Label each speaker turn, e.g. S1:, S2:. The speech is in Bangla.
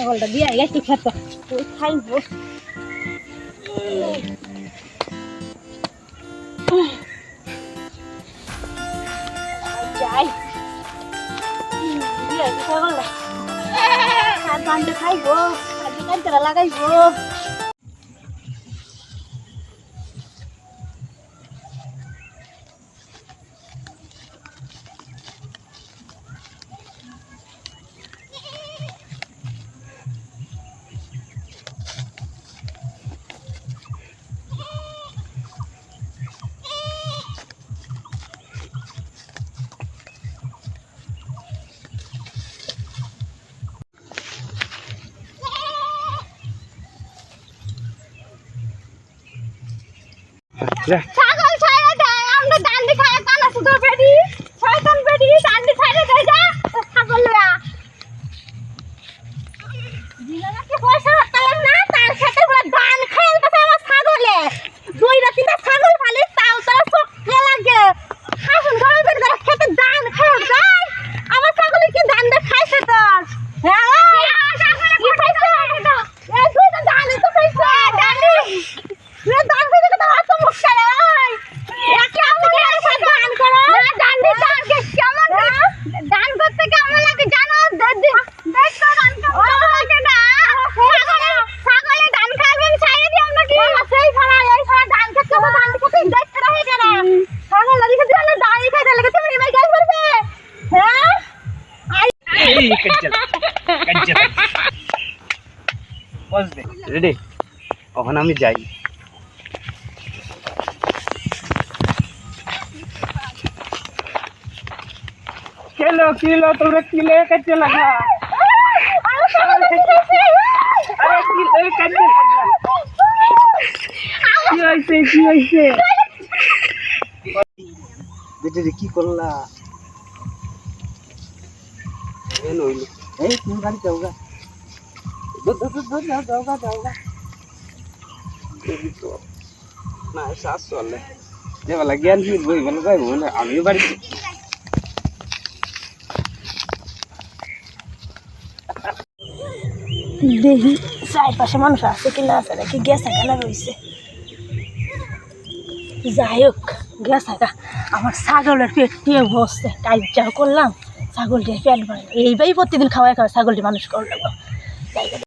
S1: ছাগলটা দিয়ে একটু খেত ওই খাইবো যাই দিয়ে ছাগলটা আর বান্ডে খাইবো আজকে কাঁচরা লাগাইবো ছাগল ছাইরা দেয় আমরা ডান্ডি খায় কানা সুদর বেডি শয়তান বেডি ডান্ডি ছাইরা দেয় যা ছাগল লয়া দিনা কি পয়সা কালাম না তার সাথে পুরো ধান খেলতেছে আমার ছাগলে দুই রাতিটা ছাগল ফালি তাও তারা সক্কে লাগে হাসুন গরম পেট করে খেতে ধান খায় যায় আমার ছাগলে কি ধানটা খাইছে তোর হ্যাঁ কি খাইছে এই দুইটা ধানই তো খাইছে ডান্ডি রে ধান খাইছে তো এত মুখ করে ওই একে আমাকে ধান করো না ডান্ডি তাকে কেমন ধান করতে কেমন লাগে জানো দেখ তো ধান কেমন লাগে না ছাগলে ধান খাবেন ছাইরে দি আমরা কি সেই খানা এই খানা ধান খেতে তো ধান খেতে দেখতে রহে কেন ছাগল লাগি খেতে না ধান খাইতে লাগে তুমি ভাই গাল করবে হ্যাঁ
S2: এই কাঞ্চন বস দে রেডি এখন আমি যাই কিলো কিলো তোমরা কিলো কাটতে লাগা আরে কিলো কাটতে লাগা কি হইছে বেটারে কি করলা এ নইলো এই তুমি গাড়ি যাওগা যাওগা না শ্বাস চলে যে বলা জ্ঞান কি বই বলে যাইব না আমিও বাড়ি
S1: দেখি চারপাশে মানুষ আছে কি না আছে নাকি গ্যাস এখানে রয়েছে যাই হোক গ্যাস একা আমার ছাগলের পেট নিয়ে বসছে কাজ করলাম ছাগলটি পেট ভরে এইভাবেই প্রতিদিন খাওয়াই ছাগলটি মানুষ করলাম